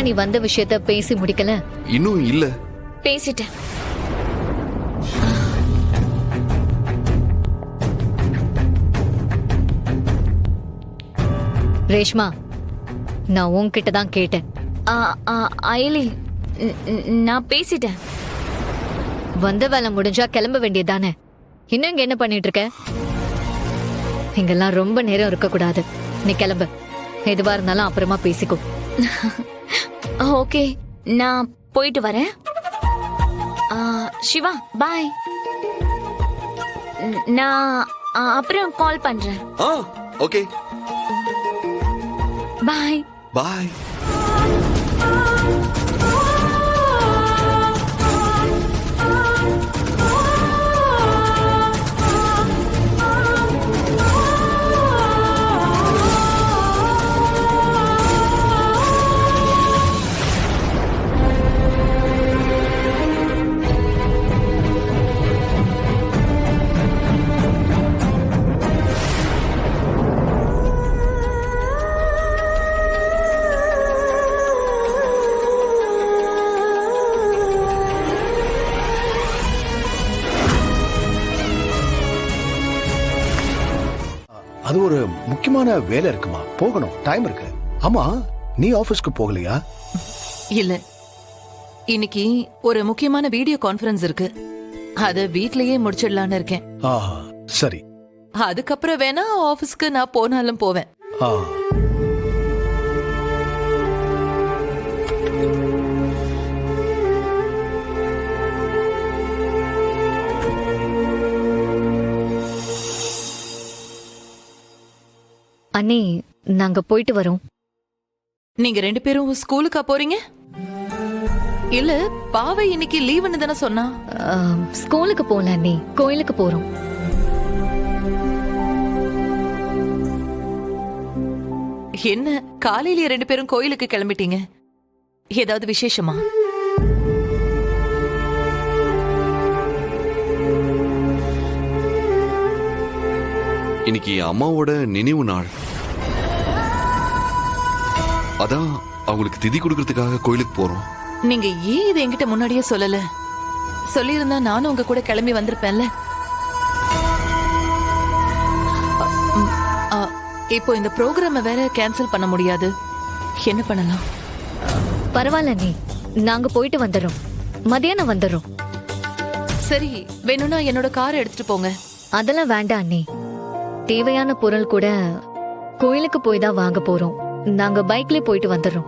நீ வந்த விஷயத்த பேசி முடிக்கல? இன்னும் இல்ல. பேசிட்டேன். ரேஷ்மா, நான் உன்கிட்ட தான் கேட்டேன். அயலி, நான் பேசிட்டேன். வந்த வேலை முடிஞ்சா கிளம்ப வேண்டியதானே? இன்னும் இங்க என்ன பண்ணிட்டு இருக்க? இங்கெல்லாம் ரொம்ப நேரம் இருக்க கூடாது. நீ கிளம்பு. எதுவா இருந்தாலும் அப்புறமா பேசிக்கோ. ஓகே, நான் போயிட்டு வரேன். சிவா, பாய். நான் அப்புறம் கால் பண்றேன். ஓகே, பாய். பாய். அது ஒரு முக்கியமான வேலை இருக்குமா, போகணும், டைம் இருக்கு. ஆமா, நீ ஆபீஸ்க்கு போகலையா? இல்ல, இன்னைக்கு ஒரு முக்கியமான வீடியோ கான்ஃபரன்ஸ் இருக்கு. அத வீட்லயே முடிச்சிடலான்னு இருக்கேன். சரி. அதுக்கப்புறம் வேணா ஆபீஸ்க்கு நான் போனாலும் போவேன். அண்ணி, நாங்க போயிட்டு வரோம். நீங்க 2 பேரும் ஸ்கூலுக்கா போறீங்க? இல்ல, பாவை இன்னைக்கு லீவுன்னு தானே சொன்னா. ஸ்கூலுக்கு போல அண்ணி, கோயிலுக்கு போறோம். என்ன காலையில 2 பேரும் கோயிலுக்கு கிளம்பிட்டீங்க? ஏதாவது விசேஷமா? இன்னைக்கு அம்மாவோட நினைவு நாள். அதான் அவங்களுக்கு திதி கொடுக்கறதுக்காக கோயிலுக்கு போறோம். நீங்க ஏன் இதை என்கிட்ட முன்னாடியே சொல்லல? சொல்லியிருந்தா நானும் உங்க கூட கிளம்பி வந்திருப்பேன்ல. இப்போ இந்த ப்ரோக்ராம வேற கேன்சல் பண்ண முடியாது. என்ன பண்ணலாம்? பரவாயில்ல அண்ணி, நாங்க போயிட்டு வந்துடுறோம். மதியானம் வந்துடுறோம். சரி, வேணும்னா என்னோட காரை எடுத்துட்டு போங்க. அதெல்லாம் வேண்டாம் அண்ணி. தேவையான பொருள் கூட கோயிலுக்கு போய் தான் வாங்க போறோம். நாங்க பைக்ல போயிட்டு வந்துடுறோம்.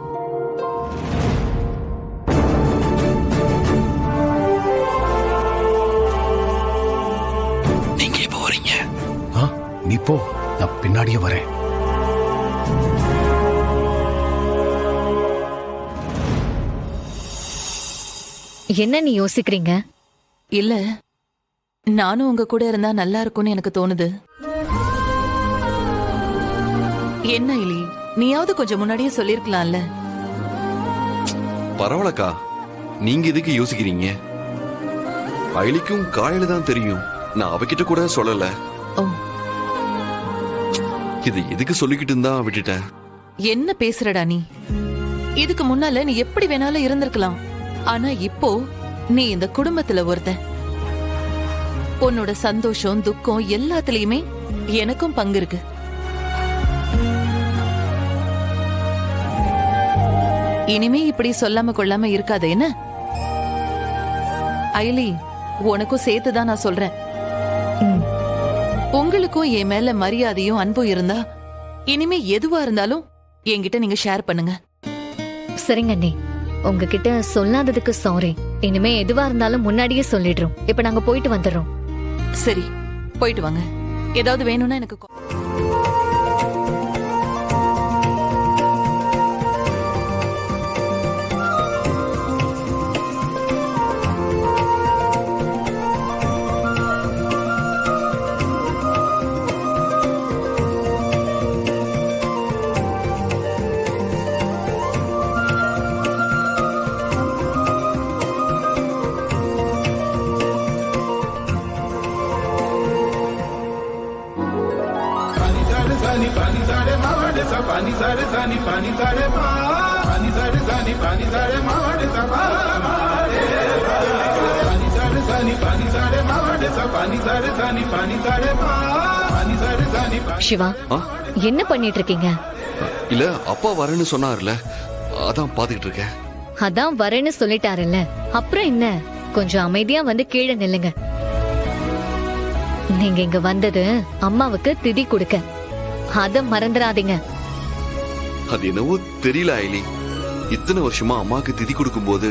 நீங்க எப்ப வரீங்க? நீ போ, நான் பின்னாடியே வரேன். என்ன நீ யோசிக்கிறீங்க? இல்ல, நானும் உங்க கூட இருந்தா நல்லா இருக்கும்னு எனக்கு தோணுது. என்ன இலி, நீயாவது கொஞ்சம் முன்னாடியே சொல்லிருக்கலாம்ல. பரவாயில்லக்கா, நீங்க எதுக்கு யோசிக்கிறீங்க? அயலிக்கும் காலையில தான் தெரியும். நான் அவகிட்ட கூட சொல்லல. இது எதுக்கு சொல்லிக்கிட்டு இருந்தா விட்டுட்டேன். என்ன பேசுறடா நீ? இதுக்கு முன்னால நீ எப்படி வேணாலும் இருந்திருக்கலாம். ஆனா இப்போ நீ இந்த குடும்பத்துல ஒருத்த. உன்னோட சந்தோஷம் துக்கம் எல்லாத்துலயுமே எனக்கும் பங்கு இருக்கு. இனிமே இப்படி சொல்லாம கொள்ளாம இருக்காத என்ன? அயலி, உனக்கும் சேர்த்துதான் நான் சொல்றேன். உங்களுக்கும் என் மேல மரியாதையும் அன்பும் இருந்தா இனிமே எதுவா இருந்தாலும் என்கிட்ட நீங்க ஷேர் பண்ணுங்க. சரிங்க அண்ணி, உங்ககிட்ட சொல்லாததுக்கு சாரி. இனிமே எதுவா இருந்தாலும் முன்னாடியே சொல்லிடுறோம். இப்ப நாங்க போயிட்டு வந்துடுறோம். சரி, போயிட்டு வாங்க. ஏதாவது வேணும்னா எனக்கு pani sare ma sa pani sare sani pani sare ma pani sare sani pani Siva ஆ? என்ன பண்ணிட்டு இருக்கீங்க? இல்ல அப்பா வரேன்னு சொன்னார்ல, அதான் பாத்துக்கிட்டு இருக்கேன். அதான் வரேன்னு சொல்லிட்டாருல்ல, அப்புறம் என்ன? கொஞ்சம் அமைதியா வந்து கீழே நில்லுங்க. நீங்க இங்க வந்தது அம்மாவுக்கு திதி கொடுக்க, அத மறந்துடாதீங்க. அது என்னவோ தெரியல ஐலி, இத்தனை வருஷமா அம்மாக்கு திதி கொடுக்கும்போது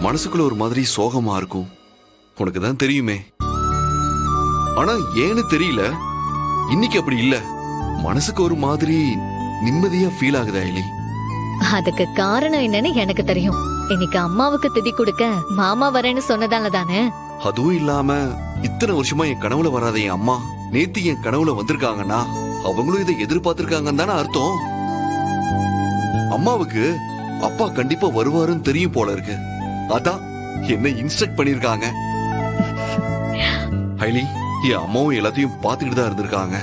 மனசுக்குள்ள ஒரு மாதிரி சோகமா இருக்கும். உனக்கு தான் தெரியுமே. ஆனா ஏன்னு தெரியல, இன்னைக்கு அப்படி இல்ல. மனசுக்கு ஒரு மாதிரி நிம்மதியா ஃபீல் ஆகுது ஐலி. அதுக்கு காரணம் என்னன்னு எனக்கு தெரியும். இன்னைக்கு அம்மாவுக்கு திதி கொடுக்க மாமா வரேன்னு சொன்னதால தானே. அதுவும் இல்லாம இத்தனை வருஷமா என் கனவுல வராத என் அம்மா நேத்து என் கனவுல வந்திருக்காங்கன்னா அவங்களும் இதை எதிர்பார்த்திருக்காங்கன்னு தானே அர்த்தம். அம்மாவுக்கு அப்பா கண்டிப்பா வருவாருன்னு தெரியும் போல இருக்கு. அதான் என்ன இன்ஸ்ட்ரக்ட் பண்ணிருக்காங்க. ஐலி, என் அம்மாவும் எல்லாத்தையும் பாத்துக்கிட்டு தான் இருந்திருக்காங்க.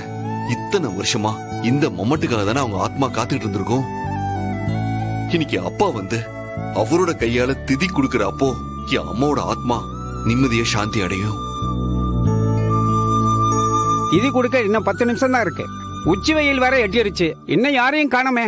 இத்தனை வருஷமா இந்த மொமெண்ட்டுக்காக தானே அவங்க ஆத்மா காத்துக்கிட்டு இருந்திருக்கும். இன்னைக்கு அப்பா வந்து அவரோட கையால திதி கொடுக்கிற அப்போ என் அம்மாவோட ஆத்மா நிம்மதியா சாந்தி அடையும். திதி கொடுக்க இன்னும் 10 நிமிஷம் தான் இருக்கு. உச்சி வெயில் வேற எட்டிருச்சு, இன்னும் யாரையும் காணோமே.